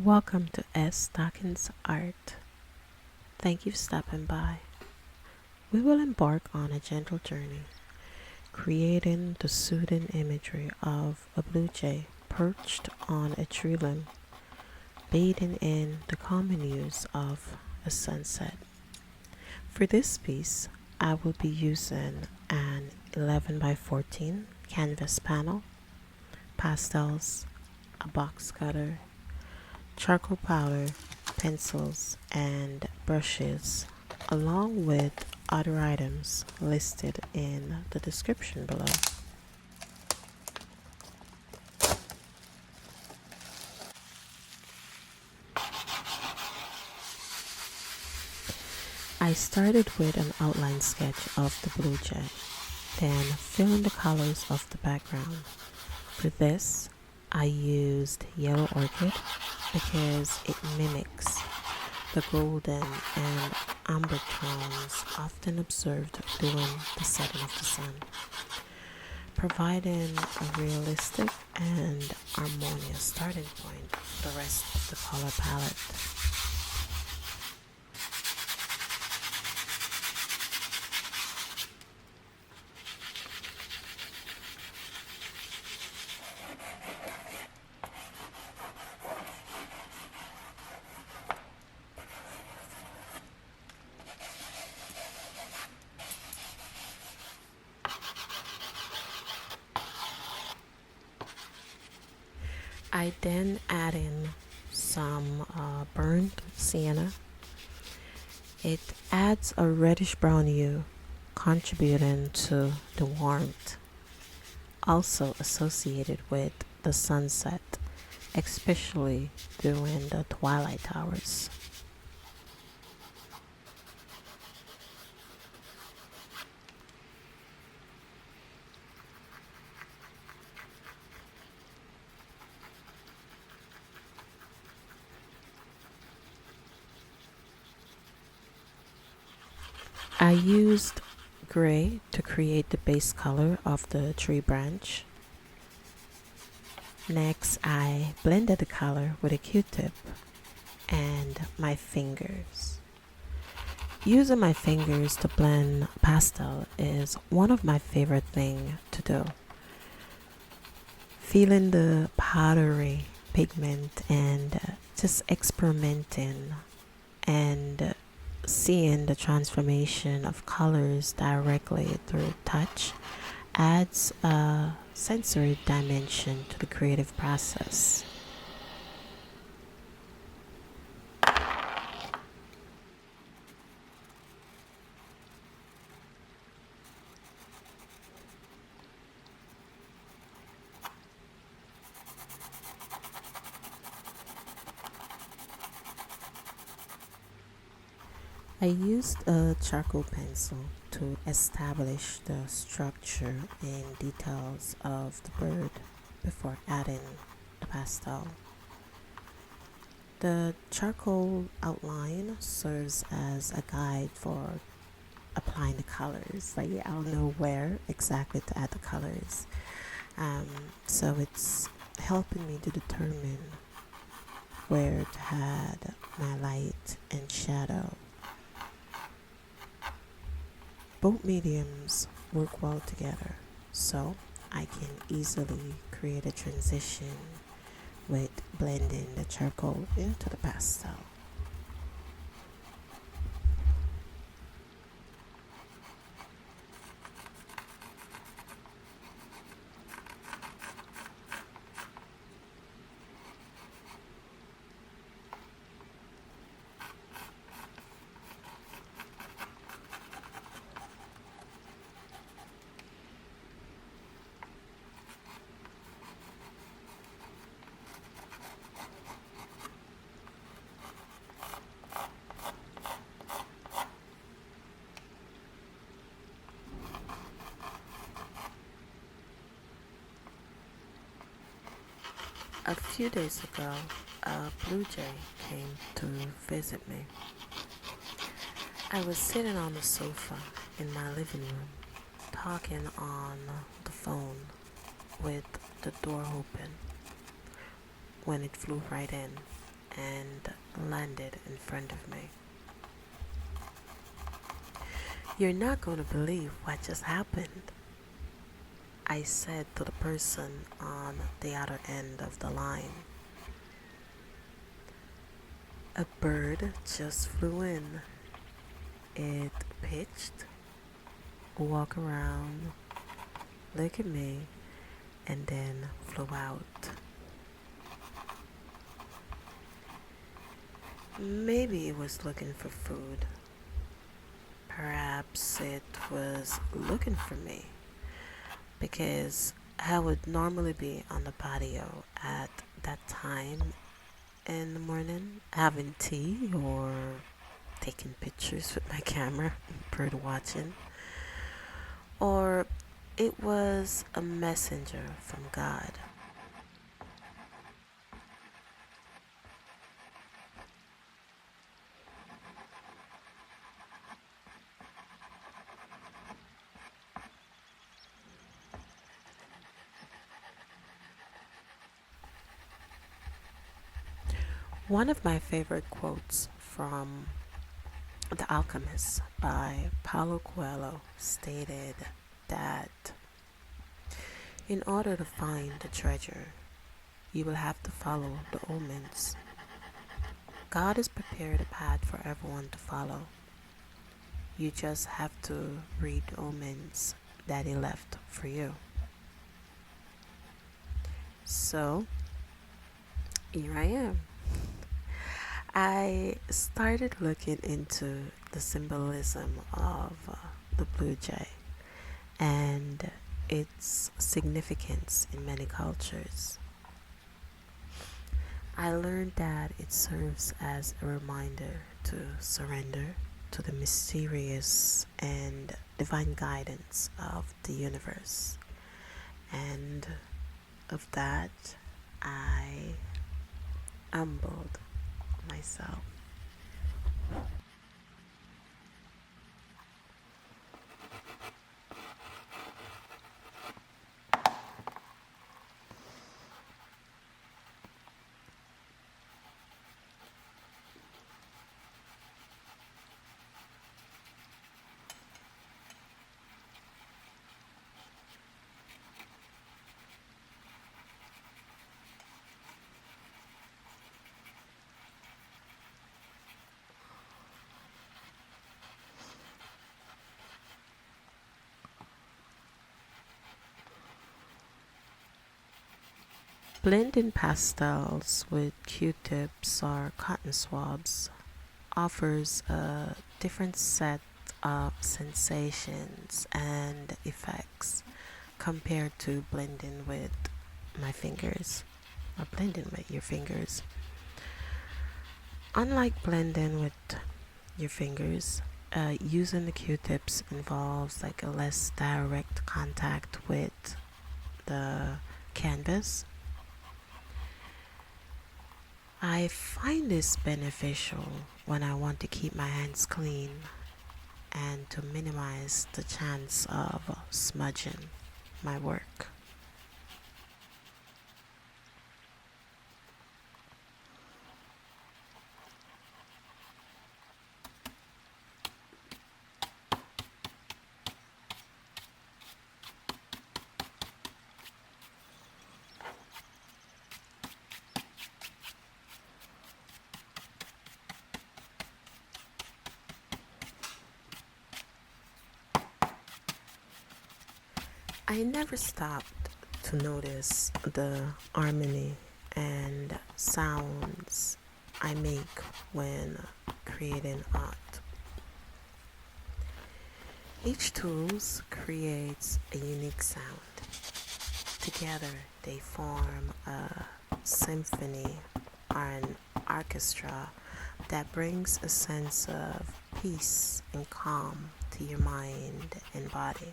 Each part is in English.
Welcome to S. Stockings Art. Thank you for stopping by. We will embark on a gentle journey, creating the soothing imagery of a blue jay perched on a tree limb, bathing in the calming hues of a sunset. For this piece, I will be using an 11 by 14 canvas panel, pastels, a box cutter, charcoal powder, pencils, and brushes, along with other items listed in the description below. I started with an outline sketch of the blue jay, then fill in the colors of the background. For this, I used yellow orchid because it mimics the golden and amber tones often observed during the setting of the sun, providing a realistic and harmonious starting point for the rest of the color palette. I then add in some burnt sienna. It adds a reddish brown hue, contributing to the warmth, also associated with the sunset, especially during the twilight hours. I used gray to create the base color of the tree branch. Next, I blended the color with a Q-tip and my fingers. Using my fingers to blend pastel is one of my favorite things to do. Feeling the powdery pigment and just experimenting and seeing the transformation of colors directly through touch adds a sensory dimension to the creative process. I used a charcoal pencil to establish the structure and details of the bird before adding the pastel. The charcoal outline serves as a guide for applying the colors. Like I don't know where exactly to add the colors. So it's helping me to determine where to add my light and shadow. Both mediums work well together, so I can easily create a transition with blending the charcoal into the pastel. A few days ago, a blue jay came to visit me. I was sitting on the sofa in my living room, talking on the phone with the door open when it flew right in and landed in front of me. "You're not going to believe what just happened," I said to the person on the other end of the line. "A bird just flew in. It pitched, walked around, looked at me, and then flew out. Maybe it was looking for food. Perhaps it was looking for me, because I would normally be on the patio at that time in the morning having tea or taking pictures with my camera, bird watching. Or it was a messenger from God. One of my favorite quotes from The Alchemist by Paulo Coelho stated that in order to find the treasure, you will have to follow the omens. God has prepared a path for everyone to follow. You just have to read the omens that He left for you. So, here I am. I started looking into the symbolism of the blue jay and its significance in many cultures. I learned that it serves as a reminder to surrender to the mysterious and divine guidance of the universe. And of that, I humbled myself. Blending pastels with Q-tips or cotton swabs offers a different set of sensations and effects compared to blending with my fingers or blending with your fingers. Unlike blending with your fingers, using the Q-tips involves like a less direct contact with the canvas. I find this beneficial when I want to keep my hands clean and to minimize the chance of smudging my work. I never stopped to notice the harmony and sounds I make when creating art. Each tool creates a unique sound. Together they form a symphony or an orchestra that brings a sense of peace and calm to your mind and body.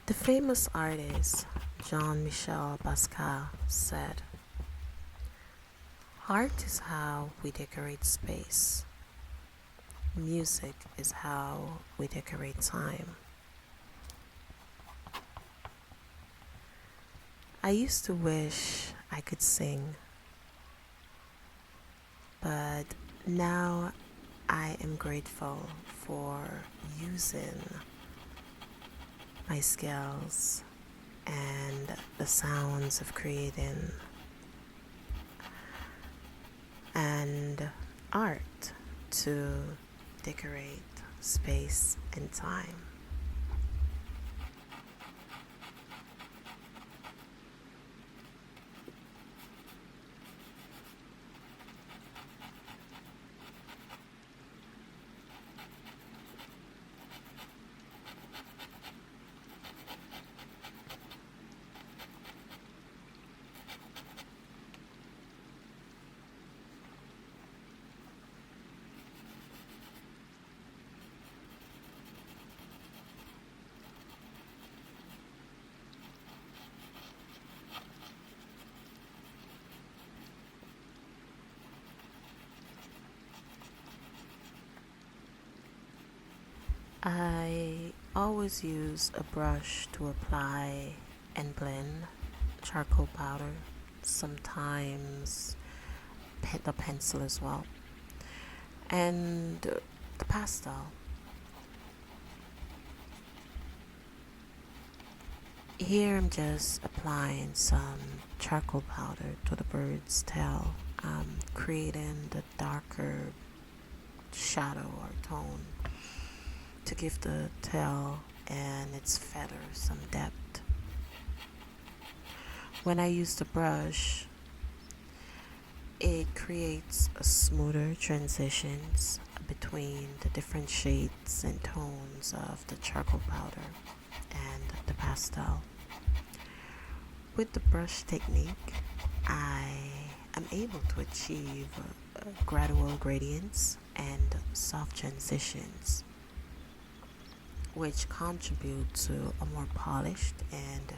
The famous artist Jean-Michel Basquiat said, "Art is how we decorate space. Music is how we decorate time." I used to wish I could sing, but now I am grateful for using my skills and the sounds of creating and art to decorate space and time. I always use a brush to apply and blend charcoal powder, sometimes the pencil as well, and the pastel. Here I'm just applying some charcoal powder to the bird's tail, creating the darker shadow or tone to give the tail and its feather some depth. When I use the brush, it creates a smoother transitions between the different shades and tones of the charcoal powder and the pastel. With the brush technique, I am able to achieve gradual gradients and soft transitions, which contribute to a more polished and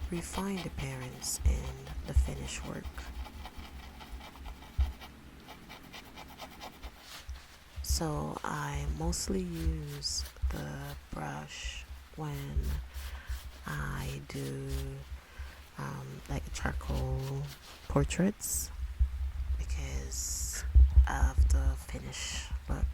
refined appearance in the finished work. So I mostly use the brush when I do like charcoal portraits because of the finish look.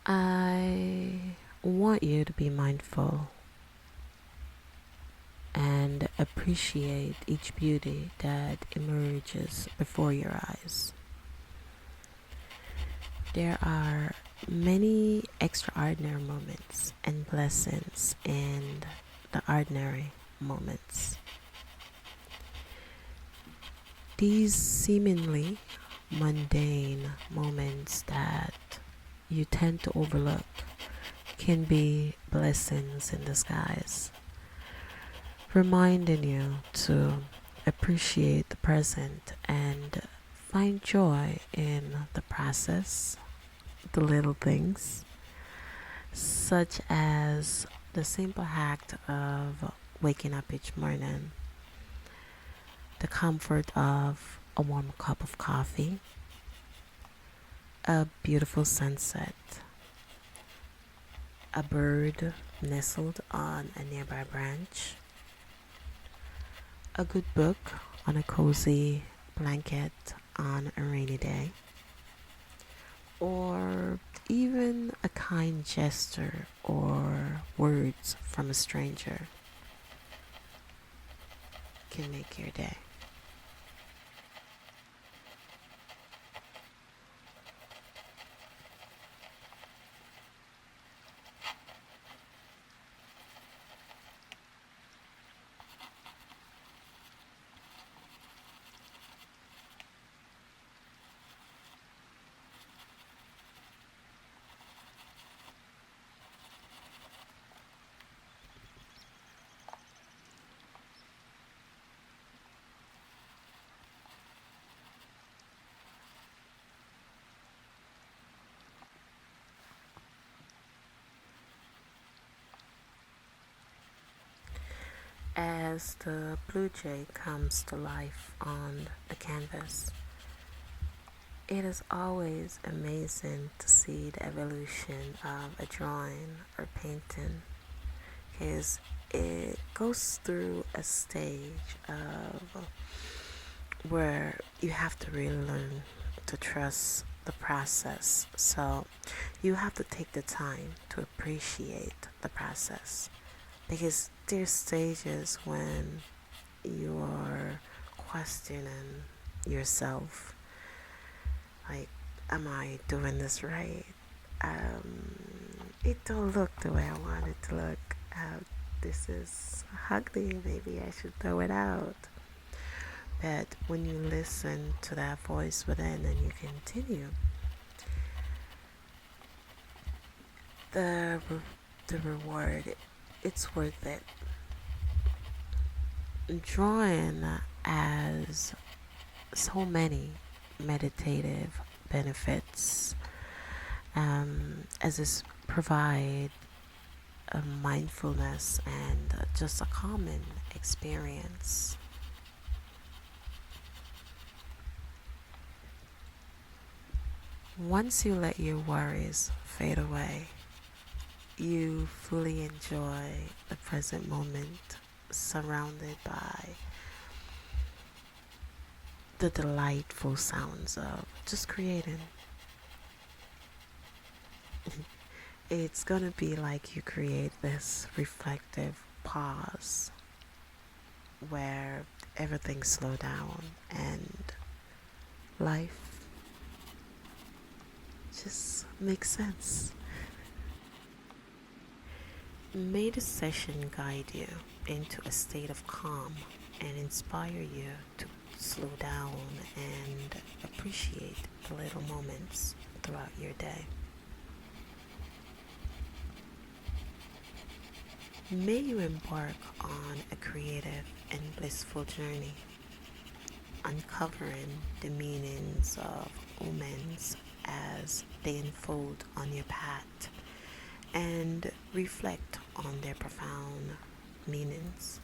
I want you to be mindful and appreciate each beauty that emerges before your eyes. There are many extraordinary moments and blessings in the ordinary moments. These seemingly mundane moments that you tend to overlook can be blessings in disguise, reminding you to appreciate the present and find joy in the process, the little things, such as the simple act of waking up each morning, the comfort of a warm cup of coffee, a beautiful sunset, a bird nestled on a nearby branch, a good book on a cozy blanket on a rainy day, or even a kind gesture or words from a stranger can make your day. as the blue jay comes to life on the canvas. It is always amazing to see the evolution of a drawing or painting, because it goes through a stage of where you have to really learn to trust the process. So you have to take the time to appreciate the process, because there's stages when you're questioning yourself, like, am I doing this right? It don't look the way I want it to look. This is ugly, maybe I should throw it out. But when you listen to that voice within and you continue, the the reward, it's worth it. Drawing has so many meditative benefits, as it provide a mindfulness and just a common experience. Once you let your worries fade away, you fully enjoy the present moment, surrounded by the delightful sounds of just creating. It's gonna be like you create this reflective pause where everything slow down and life just makes sense. May the session guide you into a state of calm and inspire you to slow down and appreciate the little moments throughout your day. May you embark on a creative and blissful journey, uncovering the meanings of omens as they unfold on your path, and reflect on their profound meanings.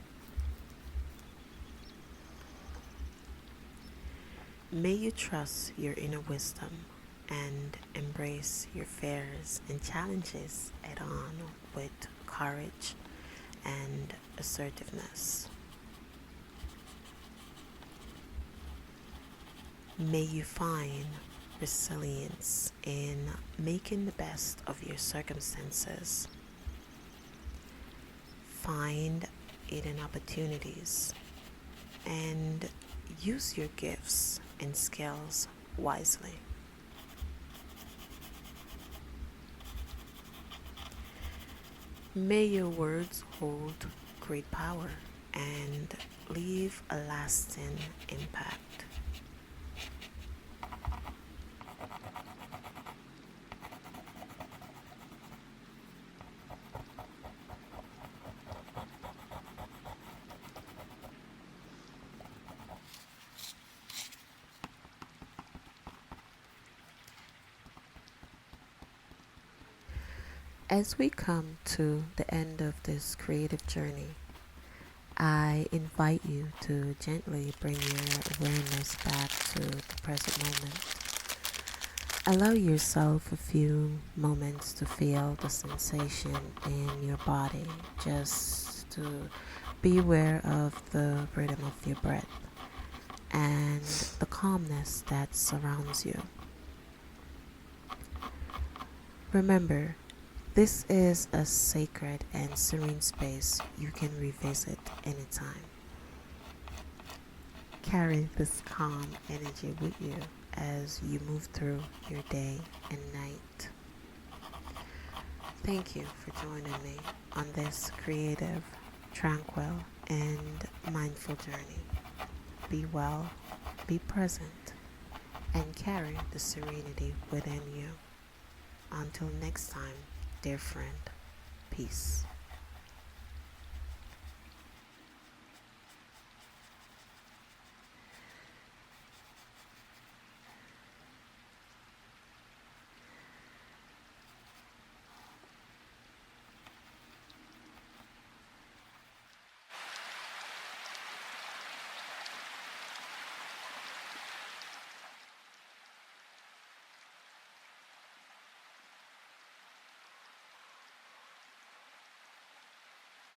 May you trust your inner wisdom and embrace your fears and challenges head on with courage and assertiveness. May you find resilience in making the best of your circumstances. Find hidden opportunities and use your gifts and skills wisely. May your words hold great power and leave a lasting impact. As we come to the end of this creative journey, I invite you to gently bring your awareness back to the present moment. Allow yourself a few moments to feel the sensation in your body, just to be aware of the rhythm of your breath and the calmness that surrounds you. Remember, this is a sacred and serene space you can revisit anytime. Carry this calm energy with you as you move through your day and night. Thank you for joining me on this creative, tranquil, and mindful journey. Be well, be present, and carry the serenity within you. Until next time, dear friend, peace.